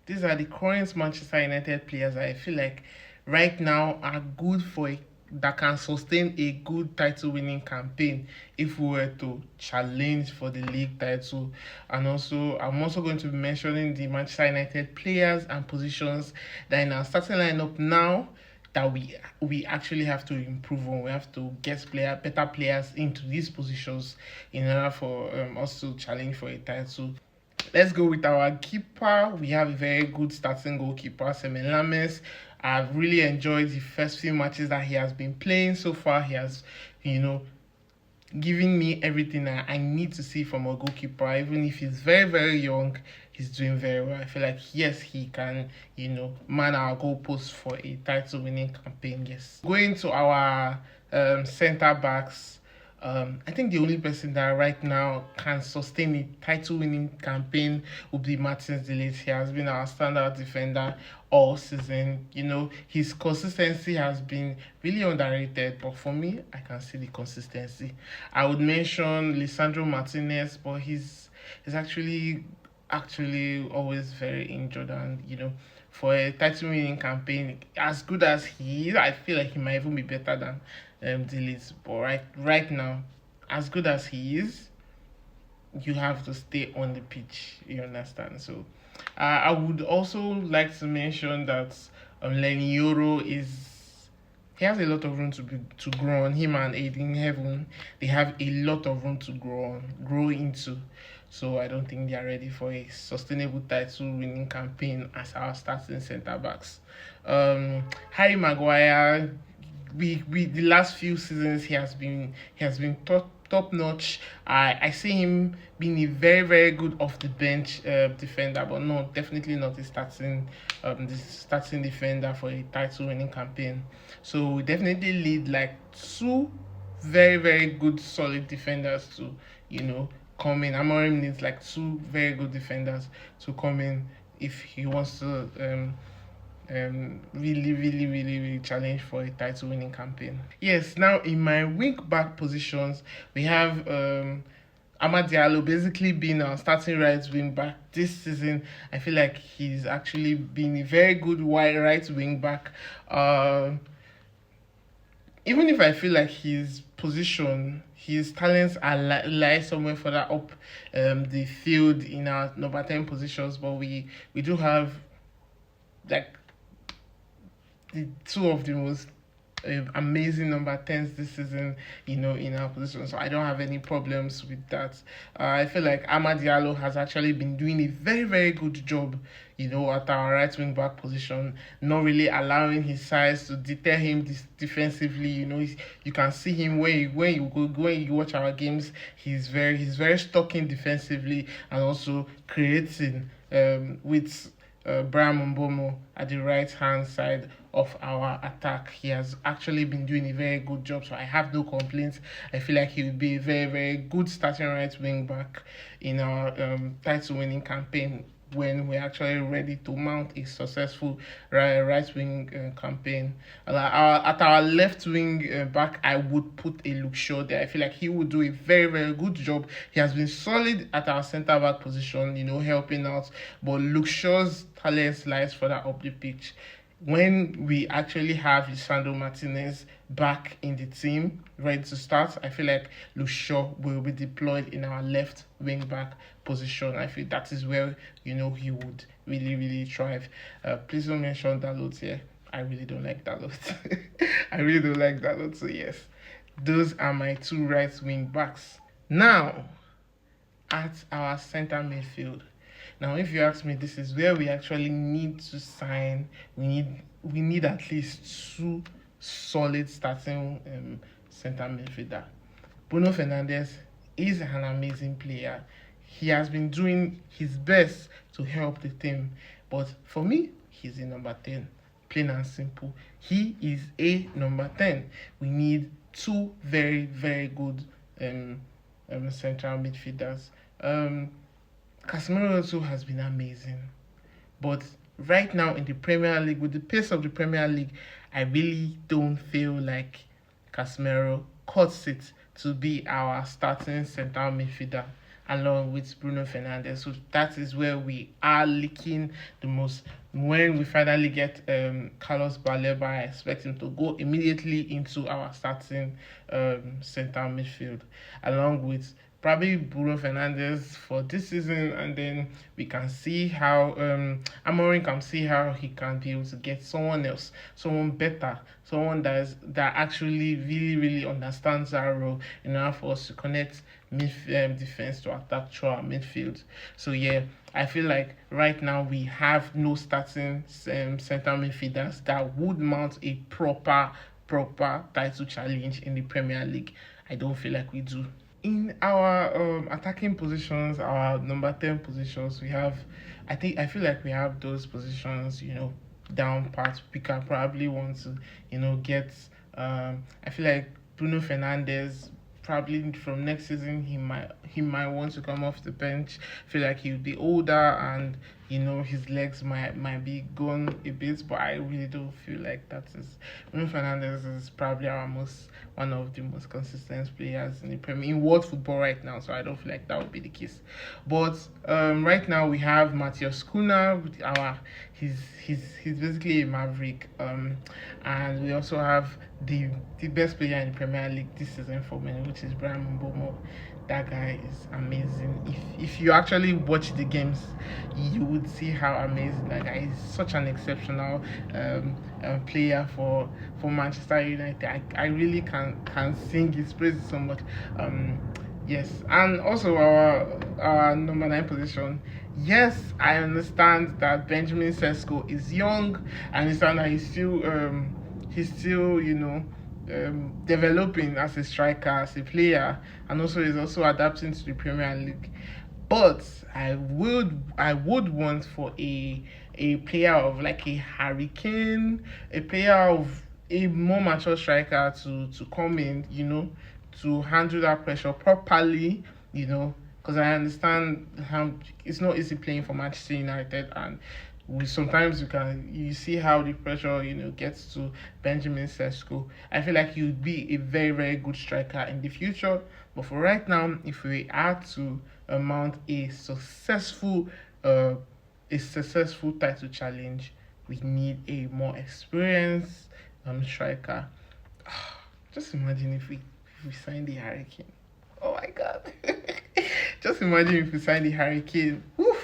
these are the current Manchester United players I feel like right now are good for that can sustain a good title winning campaign if we were to challenge for the league title. And also, I'm also going to be mentioning the Manchester United players and positions that in our starting lineup now that we actually have to improve on. We have to get better players into these positions in order for us to challenge for a title. Let's go with our keeper. We have a very good starting goalkeeper, Semen Lames. I've really enjoyed the first few matches that he has been playing so far. He has, you know, giving me everything I need to see from a goalkeeper. Even if he's very, very young, he's doing very well. I feel like, yes, he can, man our goalposts for a title winning campaign. Yes. Going to our centre backs, I think the only person that right now can sustain a title winning campaign would be Martins Delete. He has been our standout defender all season. His consistency has been really underrated, but for me, I can see the consistency. I would mention Lisandro Martinez, but he's actually always very injured, and for a title winning campaign, as good as he is, I feel like he might even be better than Delete. But right now, as good as he is, you have to stay on the pitch. You understand? So, I would also like to mention that Lenny Yoro he has a lot of room to grow on. Him and Aiden Heaven, they have a lot of room to grow into. So I don't think they are ready for a sustainable title winning campaign as our starting centre backs. Harry Maguire, we the last few seasons he has been top notch. I see him being a very very good off the bench defender, but no, definitely not a starting defender for a title winning campaign. So we definitely need like two very very good solid defenders to come in. Amorim needs like two very good defenders to come in if he wants to really, really, really, really challenge for a title winning campaign. Yes, now in my wing back positions, we have Amad Diallo basically being our starting right wing back this season. I feel like he's actually been a very good wide right wing back. Even if I feel like his talents are lie somewhere further up the field in our number 10 positions, but we do have like the two of the most amazing number 10s this season, in our position. So I don't have any problems with that. I feel like Amad Diallo has actually been doing a very, very good job, at our right wing back position, not really allowing his size to deter him defensively. You can see him when you watch our games. He's very stocking defensively and also creating with Brian Mbomo at the right hand side of our attack. He has actually been doing a very good job, so I have no complaints. I feel like he will be a very, very good starting right wing back in our title winning campaign when we're actually ready to mount a successful right wing campaign. At our left wing back, I would put a Luke Shaw there. I feel like he would do a very, very good job. He has been solid at our centre back position, helping out. But Luke Shaw's talent lies further up the pitch. When we actually have Lisandro Martinez back in the team, ready to start, I feel like Luke Shaw will be deployed in our left wing back position. I feel that is where he would really really thrive. Please don't mention Dalot here. I really don't like Dalot. I really don't like Dalot. So yes, those are my two right wing backs. Now, at our center midfield. Now, if you ask me, this is where we actually need to sign. We need at least two solid starting center midfielder. Bruno Fernandes is an amazing player. He has been doing his best to help the team, but for me, he's a number 10. Plain and simple. He is a number 10. We need two very, very good central midfielders. Casemiro also has been amazing, but right now in the Premier League, with the pace of the Premier League, I really don't feel like Casemiro cuts it to be our starting central midfielder along with Bruno Fernandes. So that is where we are leaking the most. When we finally get Carlos Baleba, I expect him to go immediately into our starting center midfield, along with probably Bruno Fernandes for this season, and then we can see how Amorim can see how he can be able to get someone else, someone better, someone that actually really understands our role in order for us to connect defense to attack through our midfield. So yeah, I feel like right now we have no starting center midfielders that would mount a proper title challenge in the Premier League. I don't feel like we do. In our attacking positions, our number 10 positions, I feel like we have those positions, down pat. We can probably want to, get. I feel like Bruno Fernandes probably from next season he might want to come off the bench. Feel like he'll be older and his legs might be gone a bit, but I really don't feel like that is. Bruno Fernandes is probably one of the most consistent players in the Premier in world football right now, so I don't feel like that would be the case. But right now we have Matthias Cunha, he's basically a maverick, and we also have the best player in the Premier League this season for me, which is Bryan Mbeumo. That guy is amazing. If you actually watch the games, you would see how amazing that guy is. Such an exceptional player for Manchester United. I really can sing his praises so much. Yes, and also our number 9 position. Yes, I understand that Benjamin Sesko is young. I understand that he's still developing as a striker, as a player, and also is also adapting to the Premier League. But I would want for a player of like a Harry Kane, a player of a more mature striker to come in, to handle that pressure properly, because I understand how it's not easy playing for Manchester United, and sometimes you see how the pressure gets to Benjamin Sesko. I feel like he would be a very very good striker in the future, but for right now, if we are to mount uh, a successful title challenge, we need a more experienced striker. Just imagine if we sign the Hurricane. Oh my god. Just imagine if we sign the Hurricane. Whew.